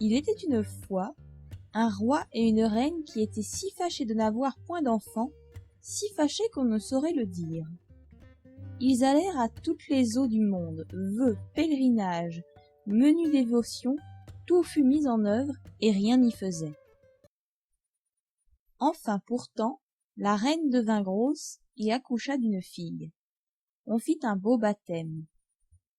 Il était une fois un roi et une reine qui étaient si fâchés de n'avoir point d'enfants, si fâchés qu'on ne saurait le dire. Ils allèrent à toutes les eaux du monde, vœux, pèlerinages, menues dévotions, tout fut mis en œuvre et rien n'y faisait. Enfin pourtant, la reine devint grosse et accoucha d'une fille. On fit un beau baptême.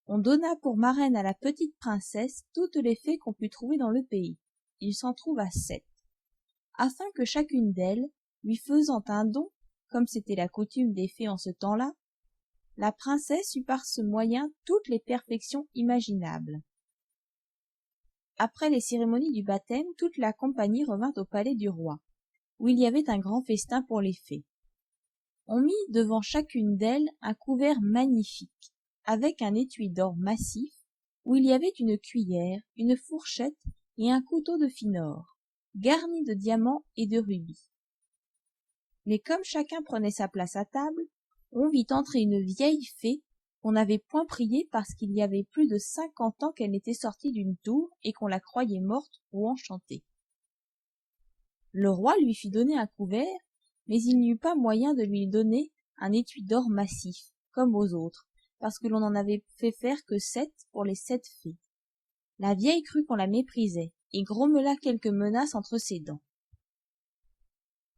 On donna pour marraine à la petite princesse toutes les fées qu'on put trouver dans le pays. Il s'en trouva 7. Afin que chacune d'elles, lui faisant un don, comme c'était la coutume des fées en ce temps-là, la princesse eut par ce moyen toutes les perfections imaginables. Après les cérémonies du baptême, toute la compagnie revint au palais du roi, où il y avait un grand festin pour les fées. On mit devant chacune d'elles un couvert magnifique, avec un étui d'or massif, où il y avait une cuillère, une fourchette et un couteau de fin or, garni de diamants et de rubis. Mais comme chacun prenait sa place à table, on vit entrer une vieille fée qu'on n'avait point priée parce qu'il y avait plus de 50 ans qu'elle n'était sortie d'une tour et qu'on la croyait morte ou enchantée. Le roi lui fit donner un couvert, mais il n'y eut pas moyen de lui donner un étui d'or massif, comme aux autres, parce que l'on n'en avait fait faire que 7 pour les 7 fées. La vieille crut qu'on la méprisait, et grommela quelques menaces entre ses dents.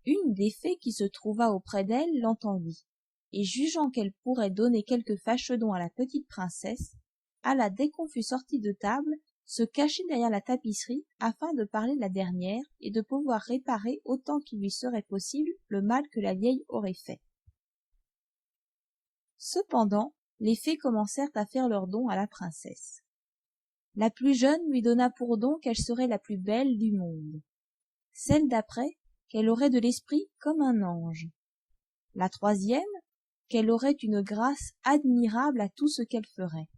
Une des fées qui se trouva auprès d'elle l'entendit, et jugeant qu'elle pourrait donner quelque fâchedon à la petite princesse, alla dès qu'on fut sorti de table, se cacher derrière la tapisserie afin de parler la dernière et de pouvoir réparer autant qu'il lui serait possible le mal que la vieille aurait fait. Cependant, les fées commencèrent à faire leurs dons à la princesse. La plus jeune lui donna pour don qu'elle serait la plus belle du monde. Celle d'après, qu'elle aurait de l'esprit comme un ange. La troisième, qu'elle aurait une grâce admirable à tout ce qu'elle ferait.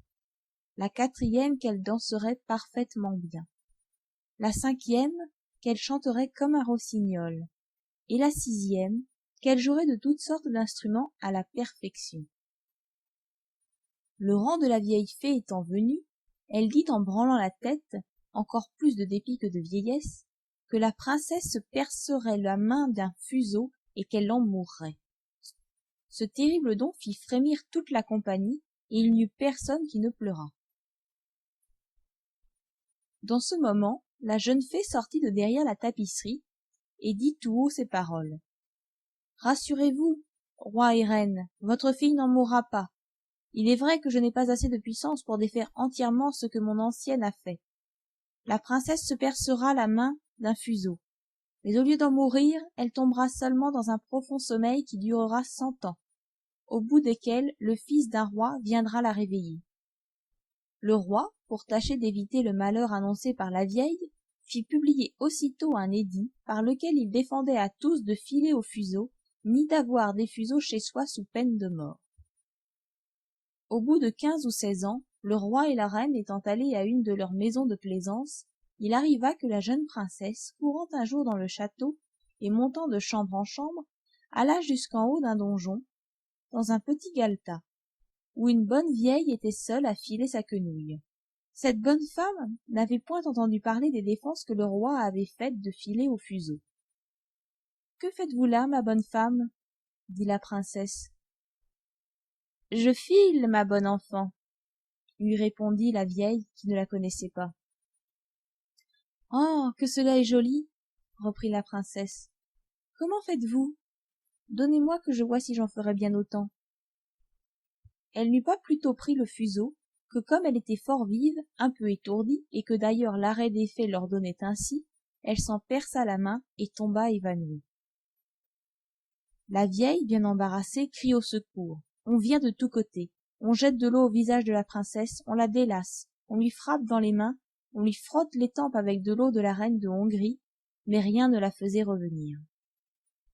La quatrième, qu'elle danserait parfaitement bien. La cinquième, qu'elle chanterait comme un rossignol. Et la sixième, qu'elle jouerait de toutes sortes d'instruments à la perfection. Le rang de la vieille fée étant venu, elle dit en branlant la tête, encore plus de dépit que de vieillesse, que la princesse se percerait la main d'un fuseau et qu'elle en mourrait. Ce terrible don fit frémir toute la compagnie, et il n'y eut personne qui ne pleurât. Dans ce moment, la jeune fée sortit de derrière la tapisserie, et dit tout haut ces paroles. « Rassurez-vous, roi et reine, votre fille n'en mourra pas. Il est vrai que je n'ai pas assez de puissance pour défaire entièrement ce que mon ancienne a fait. La princesse se percera la main d'un fuseau, mais au lieu d'en mourir, elle tombera seulement dans un profond sommeil qui durera 100 ans, au bout desquels le fils d'un roi viendra la réveiller. » Le roi, pour tâcher d'éviter le malheur annoncé par la vieille, fit publier aussitôt un édit par lequel il défendait à tous de filer au fuseau, ni d'avoir des fuseaux chez soi sous peine de mort. Au bout de 15 ou 16 ans, le roi et la reine étant allés à une de leurs maisons de plaisance, il arriva que la jeune princesse, courant un jour dans le château et montant de chambre en chambre, alla jusqu'en haut d'un donjon, dans un petit galetas, où une bonne vieille était seule à filer sa quenouille. Cette bonne femme n'avait point entendu parler des défenses que le roi avait faites de filer au fuseau. « Que faites-vous là, ma bonne femme ?» dit la princesse. « Je file, ma bonne enfant, » lui répondit la vieille qui ne la connaissait pas. « Oh, que cela est joli !» reprit la princesse. « Comment faites-vous? Donnez-moi que je vois si j'en ferai bien autant. » Elle n'eut pas plutôt pris le fuseau que comme elle était fort vive, un peu étourdie, et que d'ailleurs l'arrêt des faits l'ordonnait ainsi, elle s'en perça la main et tomba évanouie. La vieille, bien embarrassée, crie au secours. On vient de tous côtés. On jette de l'eau au visage de la princesse, on la délace, on lui frappe dans les mains, on lui frotte les tempes avec de l'eau de la reine de Hongrie, mais rien ne la faisait revenir.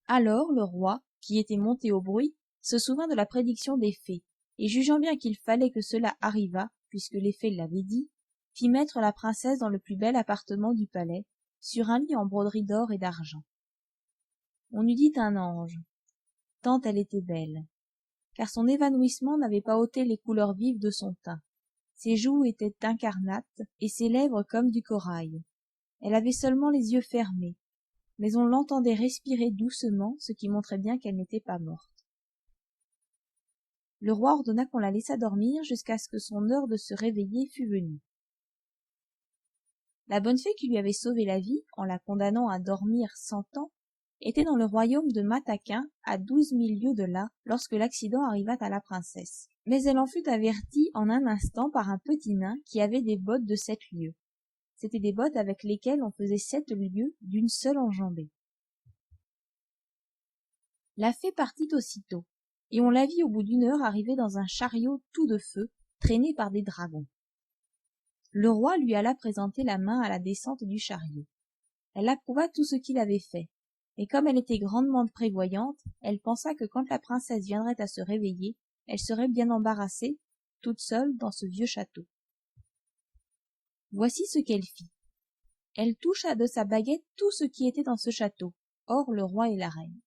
Alors le roi, qui était monté au bruit, se souvint de la prédiction des fées, et jugeant bien qu'il fallait que cela arrivât, puisque les fées l'avaient dit, fit mettre la princesse dans le plus bel appartement du palais, sur un lit en broderie d'or et d'argent. On eût dit un ange, tant elle était belle, car son évanouissement n'avait pas ôté les couleurs vives de son teint. Ses joues étaient incarnates, et ses lèvres comme du corail. Elle avait seulement les yeux fermés, mais on l'entendait respirer doucement, ce qui montrait bien qu'elle n'était pas morte. Le roi ordonna qu'on la laissât dormir jusqu'à ce que son heure de se réveiller fût venue. La bonne fée qui lui avait sauvé la vie, en la condamnant à dormir 100 ans, était dans le royaume de Mataquin, à 12 000 lieues de là, lorsque l'accident arriva à la princesse. Mais elle en fut avertie en un instant par un petit nain qui avait des bottes de 7 lieues. C'étaient des bottes avec lesquelles on faisait 7 lieues d'une seule enjambée. La fée partit aussitôt, et on la vit au bout d'1 heure arriver dans un chariot tout de feu, traîné par des dragons. Le roi lui alla présenter la main à la descente du chariot. Elle approuva tout ce qu'il avait fait, et comme elle était grandement prévoyante, elle pensa que quand la princesse viendrait à se réveiller, elle serait bien embarrassée, toute seule dans ce vieux château. Voici ce qu'elle fit. Elle toucha de sa baguette tout ce qui était dans ce château, hors le roi et la reine.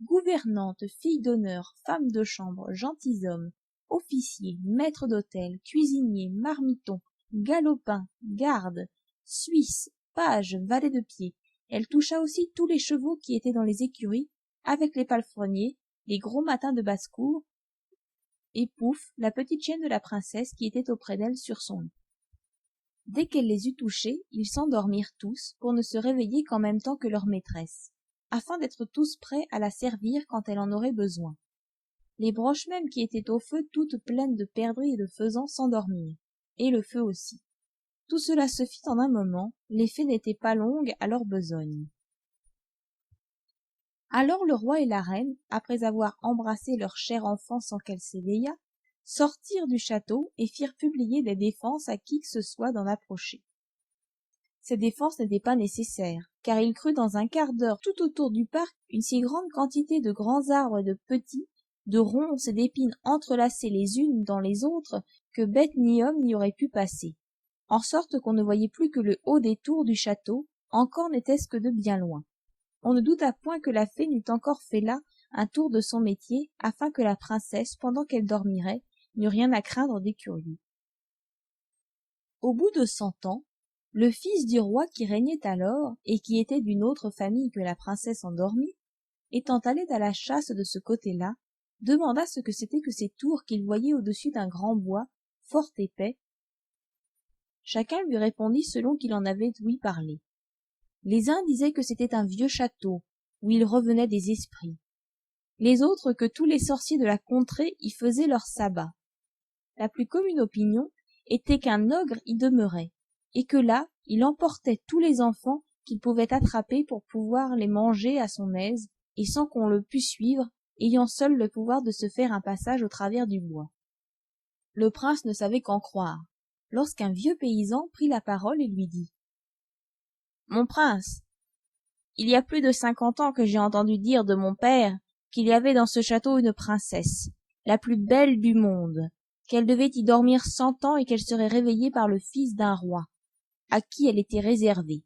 Gouvernantes, filles d'honneur, femmes de chambre, gentilshommes, officiers, maîtres d'hôtel, cuisiniers, marmitons, galopins, gardes, suisses, pages, valets de pied. Elle toucha aussi tous les chevaux qui étaient dans les écuries, avec les palefreniers, les gros matins de basse-cour, et Pouf, la petite chienne de la princesse qui était auprès d'elle sur son lit. Dès qu'elle les eut touchés, ils s'endormirent tous, pour ne se réveiller qu'en même temps que leur maîtresse, afin d'être tous prêts à la servir quand elle en aurait besoin. Les broches mêmes qui étaient au feu, toutes pleines de perdrix et de faisans, s'endormirent, et le feu aussi. Tout cela se fit en un moment, les fées n'étaient pas longues à leur besogne. Alors le roi et la reine, après avoir embrassé leur cher enfant sans qu'elle s'éveillât, sortirent du château et firent publier des défenses à qui que ce soit d'en approcher. Ces défenses n'étaient pas nécessaires, car il crut dans un quart d'heure tout autour du parc une si grande quantité de grands arbres et de petits, de ronces et d'épines entrelacées les unes dans les autres, que bête ni homme n'y aurait pu passer, en sorte qu'on ne voyait plus que le haut des tours du château, encore n'était-ce que de bien loin. On ne douta point que la fée n'eût encore fait là un tour de son métier, afin que la princesse, pendant qu'elle dormirait, n'eût rien à craindre des curieux. Au bout de 100 ans, le fils du roi qui régnait alors, et qui était d'une autre famille que la princesse endormie, étant allé à la chasse de ce côté-là, demanda ce que c'était que ces tours qu'il voyait au-dessus d'un grand bois, fort épais. Chacun lui répondit selon qu'il en avait ouï parler. Les uns disaient que c'était un vieux château, où il revenait des esprits. Les autres que tous les sorciers de la contrée y faisaient leur sabbat. La plus commune opinion était qu'un ogre y demeurait, et que là, il emportait tous les enfants qu'il pouvait attraper pour pouvoir les manger à son aise, et sans qu'on le pût suivre, ayant seul le pouvoir de se faire un passage au travers du bois. Le prince ne savait qu'en croire, lorsqu'un vieux paysan prit la parole et lui dit « Mon prince, il y a plus de 50 ans que j'ai entendu dire de mon père qu'il y avait dans ce château une princesse, la plus belle du monde, qu'elle devait y dormir 100 ans et qu'elle serait réveillée par le fils d'un roi, à qui elle était réservée. »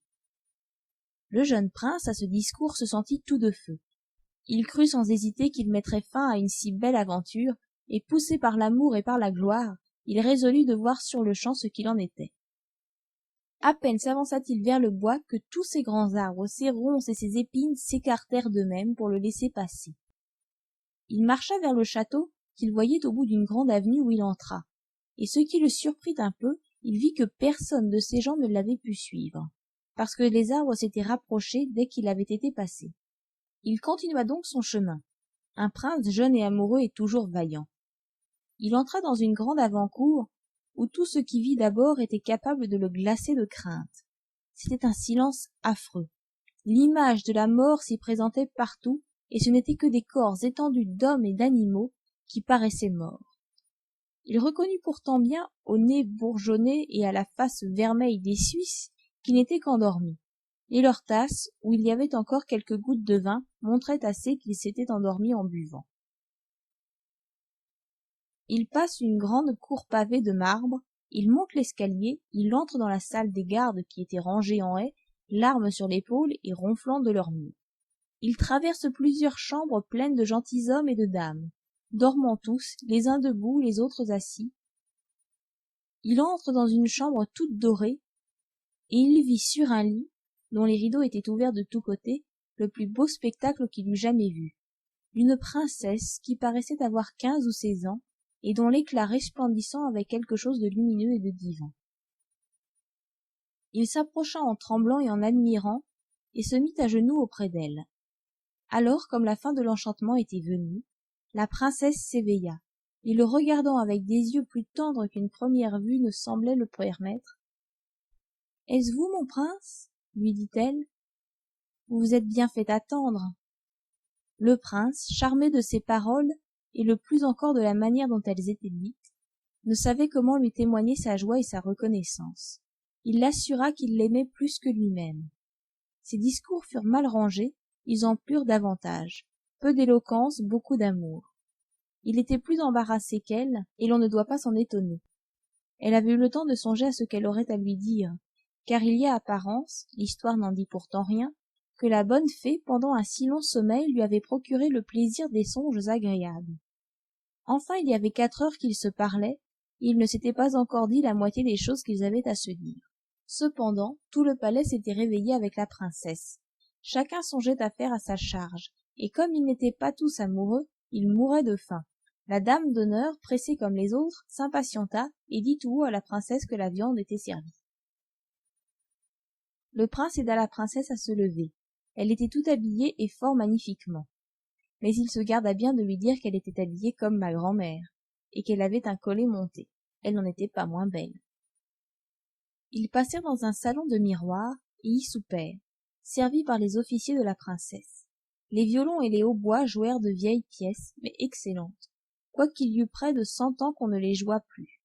Le jeune prince, à ce discours, se sentit tout de feu. Il crut sans hésiter qu'il mettrait fin à une si belle aventure, et poussé par l'amour et par la gloire, il résolut de voir sur-le-champ ce qu'il en était. À peine s'avança-t-il vers le bois que tous ces grands arbres, ces ronces et ces épines s'écartèrent d'eux-mêmes pour le laisser passer. Il marcha vers le château qu'il voyait au bout d'une grande avenue où il entra, et ce qui le surprit un peu, il vit que personne de ces gens ne l'avait pu suivre, parce que les arbres s'étaient rapprochés dès qu'il avait été passé. Il continua donc son chemin, un prince jeune et amoureux et toujours vaillant. Il entra dans une grande avant-cour, où tout ce qui vit d'abord était capable de le glacer de crainte. C'était un silence affreux. L'image de la mort s'y présentait partout, et ce n'étaient que des corps étendus d'hommes et d'animaux qui paraissaient morts. Il reconnut pourtant bien, au nez bourgeonné et à la face vermeille des Suisses, qu'ils n'étaient qu'endormis, et leur tasse, où il y avait encore quelques gouttes de vin, montrait assez qu'ils s'étaient endormis en buvant. Il passe une grande cour pavée de marbre, il monte l'escalier, il entre dans la salle des gardes qui étaient rangés en haie, l'arme sur l'épaule et ronflant de leurs murs. Il traverse plusieurs chambres pleines de gentilshommes et de dames, dormant tous, les uns debout, les autres assis. Il entre dans une chambre toute dorée, et il vit sur un lit dont les rideaux étaient ouverts de tous côtés, le plus beau spectacle qu'il eût jamais vu. Une princesse qui paraissait avoir 15 ou 16 ans, et dont l'éclat resplendissant avait quelque chose de lumineux et de divin. Il s'approcha en tremblant et en admirant, et se mit à genoux auprès d'elle. Alors, comme la fin de l'enchantement était venue, la princesse s'éveilla, et le regardant avec des yeux plus tendres qu'une première vue ne semblait le permettre. « Est-ce vous, mon prince ?» lui dit-elle. « Vous vous êtes bien fait attendre. » Le prince, charmé de ces paroles, et le plus encore de la manière dont elles étaient dites, ne savait comment lui témoigner sa joie et sa reconnaissance. Il l'assura qu'il l'aimait plus que lui-même. Ses discours furent mal rangés, ils en plurent davantage. Peu d'éloquence, beaucoup d'amour. Il était plus embarrassé qu'elle, et l'on ne doit pas s'en étonner. Elle avait eu le temps de songer à ce qu'elle aurait à lui dire, car il y a apparence, l'histoire n'en dit pourtant rien, que la bonne fée, pendant un si long sommeil, lui avait procuré le plaisir des songes agréables. Enfin, il y avait 4 heures qu'ils se parlaient, et ils ne s'étaient pas encore dit la moitié des choses qu'ils avaient à se dire. Cependant, tout le palais s'était réveillé avec la princesse. Chacun songeait à faire à sa charge, et comme ils n'étaient pas tous amoureux, ils mouraient de faim. La dame d'honneur, pressée comme les autres, s'impatienta et dit tout haut à la princesse que la viande était servie. Le prince aida la princesse à se lever. Elle était tout habillée et fort magnifiquement. Mais il se garda bien de lui dire qu'elle était habillée comme ma grand-mère, et qu'elle avait un collet monté. Elle n'en était pas moins belle. Ils passèrent dans un salon de miroirs et y soupèrent, servis par les officiers de la princesse. Les violons et les hautbois jouèrent de vieilles pièces, mais excellentes, quoiqu'il y eût près de 100 ans qu'on ne les jouât plus.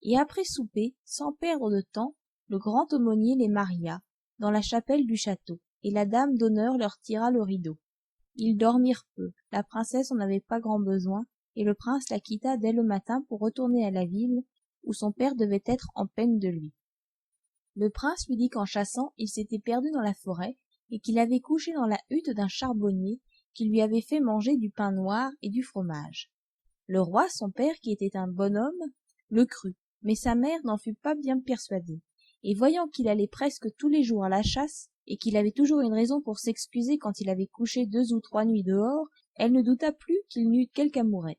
Et après souper, sans perdre de temps, le grand aumônier les maria dans la chapelle du château, et la dame d'honneur leur tira le rideau. Ils dormirent peu, la princesse en avait pas grand besoin, et le prince la quitta dès le matin pour retourner à la ville, où son père devait être en peine de lui. Le prince lui dit qu'en chassant, il s'était perdu dans la forêt, et qu'il avait couché dans la hutte d'un charbonnier, qui lui avait fait manger du pain noir et du fromage. Le roi, son père, qui était un bon homme, le crut, mais sa mère n'en fut pas bien persuadée, et voyant qu'il allait presque tous les jours à la chasse, et qu'il avait toujours une raison pour s'excuser quand il avait couché 2 ou 3 nuits dehors, elle ne douta plus qu'il n'eût quelque amourette,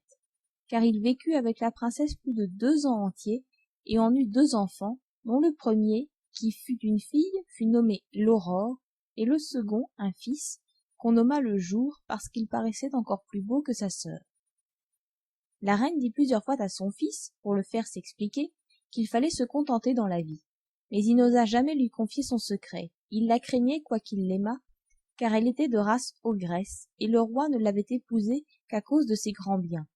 car il vécut avec la princesse plus de 2 ans entiers, et en eut 2 enfants, dont le premier, qui fut une fille, fut nommé l'Aurore, et le second, un fils, qu'on nomma le Jour, parce qu'il paraissait encore plus beau que sa sœur. La reine dit plusieurs fois à son fils, pour le faire s'expliquer, qu'il fallait se contenter dans la vie. Mais il n'osa jamais lui confier son secret. Il la craignait quoiqu'il l'aimât, car elle était de race ogresse, et le roi ne l'avait épousée qu'à cause de ses grands biens.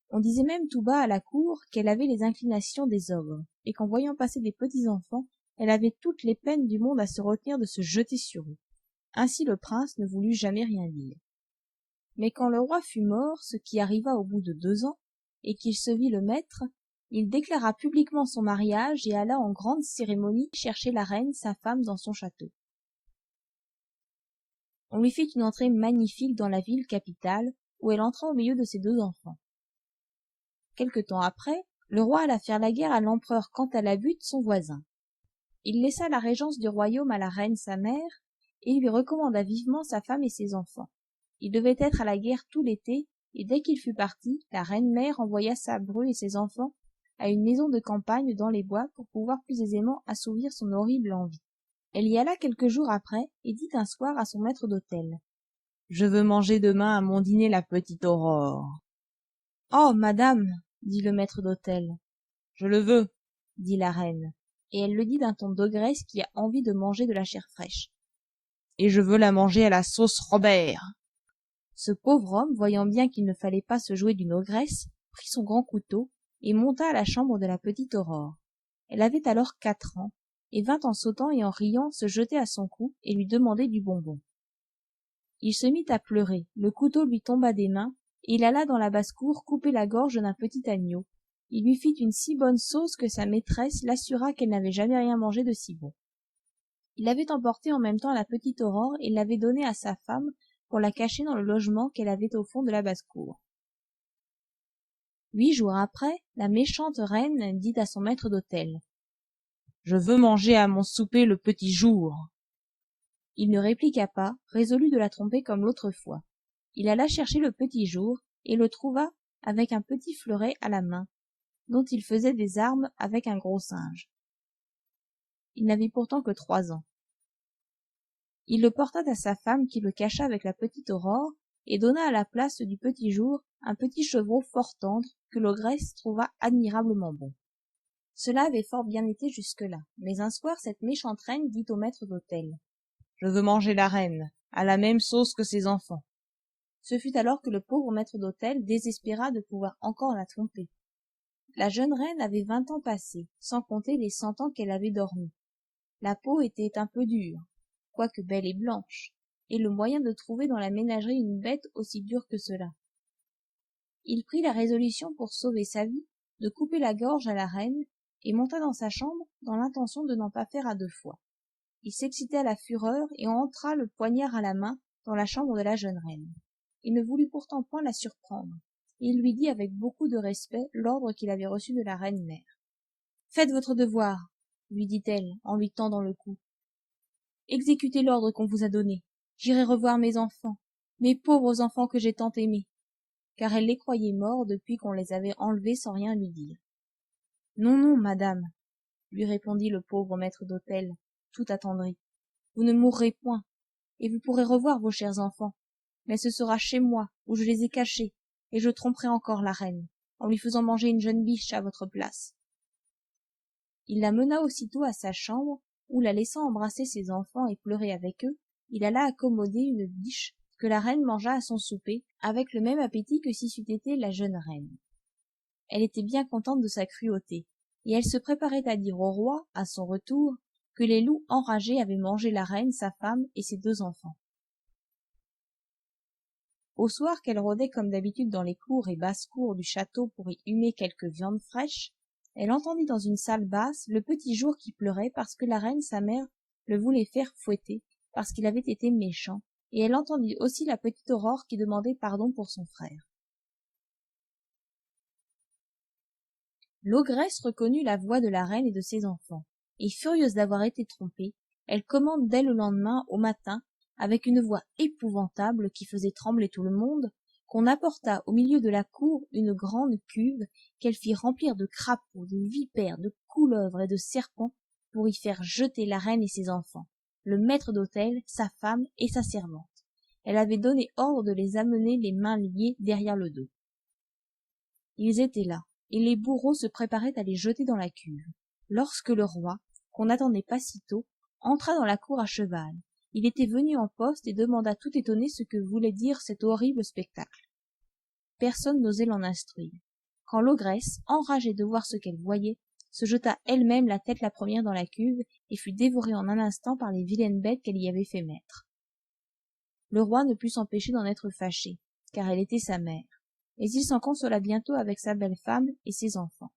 On disait même tout bas à la cour qu'elle avait les inclinations des ogres, et qu'en voyant passer des petits enfants, elle avait toutes les peines du monde à se retenir de se jeter sur eux. Ainsi le prince ne voulut jamais rien dire. Mais quand le roi fut mort, ce qui arriva au bout de 2 ans, et qu'il se vit le maître, il déclara publiquement son mariage et alla en grande cérémonie chercher la reine, sa femme, dans son château. On lui fit une entrée magnifique dans la ville capitale, où elle entra au milieu de ses 2 enfants. Quelque temps après, le roi alla faire la guerre à l'empereur Cantalabute, son voisin. Il laissa la régence du royaume à la reine sa mère, et lui recommanda vivement sa femme et ses enfants. Il devait être à la guerre tout l'été, et dès qu'il fut parti, la reine-mère envoya sa bru et ses enfants à une maison de campagne dans les bois pour pouvoir plus aisément assouvir son horrible envie. Elle y alla quelques jours après, et dit un soir à son maître d'hôtel: « Je veux manger demain à mon dîner la petite Aurore. »« Oh, madame, dit le maître d'hôtel. « Je le veux, dit la reine, et elle le dit d'un ton d'ogresse qui a envie de manger de la chair fraîche. Et je veux la manger à la sauce Robert. Ce pauvre homme, voyant bien qu'il ne fallait pas se jouer d'une ogresse, prit son grand couteau et monta à la chambre de la petite Aurore. Elle avait alors 4 ans, et vint en sautant et en riant se jeter à son cou et lui demander du bonbon. Il se mit à pleurer, le couteau lui tomba des mains, et il alla dans la basse-cour couper la gorge d'un petit agneau. Il lui fit une si bonne sauce que sa maîtresse l'assura qu'elle n'avait jamais rien mangé de si bon. Il avait emporté en même temps la petite Aurore et l'avait donnée à sa femme pour la cacher dans le logement qu'elle avait au fond de la basse-cour. 8 jours après, la méchante reine dit à son maître d'hôtel: « Je veux manger à mon souper le petit Jour. » Il ne répliqua pas, résolu de la tromper comme l'autre fois. Il alla chercher le petit jour, et le trouva avec un petit fleuret à la main, dont il faisait des armes avec un gros singe. Il n'avait pourtant que 3 ans. Il le porta à sa femme qui le cacha avec la petite Aurore, et donna à la place du petit jour un petit chevreau fort tendre que l'ogresse trouva admirablement bon. Cela avait fort bien été jusque-là, mais un soir cette méchante reine dit au maître d'hôtel: « Je veux manger la reine, à la même sauce que ses enfants. » Ce fut alors que le pauvre maître d'hôtel désespéra de pouvoir encore la tromper. La jeune reine avait 20 ans passés, sans compter les 100 ans qu'elle avait dormi. La peau était un peu dure, quoique belle et blanche, et le moyen de trouver dans la ménagerie une bête aussi dure que cela. Il prit la résolution, pour sauver sa vie, de couper la gorge à la reine, et monta dans sa chambre dans l'intention de n'en pas faire à 2 fois. Il s'excita à la fureur et entra le poignard à la main dans la chambre de la jeune reine. Il ne voulut pourtant point la surprendre, et il lui dit avec beaucoup de respect l'ordre qu'il avait reçu de la reine mère. « Faites votre devoir, lui dit-elle en lui tendant le cou. Exécutez l'ordre qu'on vous a donné. J'irai revoir mes enfants, mes pauvres enfants que j'ai tant aimés. » Car elle les croyait morts depuis qu'on les avait enlevés sans rien lui dire. « Non, non, madame, lui répondit le pauvre maître d'hôtel, tout attendri. Vous ne mourrez point, et vous pourrez revoir vos chers enfants, mais ce sera chez moi, où je les ai cachés, et je tromperai encore la reine, en lui faisant manger une jeune biche à votre place. » Il la mena aussitôt à sa chambre, où, la laissant embrasser ses enfants et pleurer avec eux, il alla accommoder une biche que la reine mangea à son souper, avec le même appétit que si c'eût été la jeune reine. Elle était bien contente de sa cruauté, et elle se préparait à dire au roi, à son retour, que les loups enragés avaient mangé la reine, sa femme et ses 2 enfants. Au soir qu'elle rôdait comme d'habitude dans les cours et basses-cours du château pour y humer quelque viande fraîche, elle entendit dans une salle basse le petit jour qui pleurait parce que la reine, sa mère, le voulait faire fouetter, parce qu'il avait été méchant, et elle entendit aussi la petite Aurore qui demandait pardon pour son frère. L'ogresse reconnut la voix de la reine et de ses enfants, et furieuse d'avoir été trompée, elle commande dès le lendemain au matin, avec une voix épouvantable qui faisait trembler tout le monde, qu'on apporta au milieu de la cour une grande cuve qu'elle fit remplir de crapauds, de vipères, de couleuvres et de serpents pour y faire jeter la reine et ses enfants, le maître d'hôtel, sa femme et sa servante. Elle avait donné ordre de les amener les mains liées derrière le dos. Ils étaient là, et les bourreaux se préparaient à les jeter dans la cuve, lorsque le roi, qu'on n'attendait pas si tôt, entra dans la cour à cheval. Il était venu en poste et demanda tout étonné ce que voulait dire cet horrible spectacle. Personne n'osait l'en instruire, quand l'ogresse, enragée de voir ce qu'elle voyait, se jeta elle-même la tête la première dans la cuve et fut dévorée en un instant par les vilaines bêtes qu'elle y avait fait mettre. Le roi ne put s'empêcher d'en être fâché, car elle était sa mère, mais il s'en consola bientôt avec sa belle femme et ses enfants.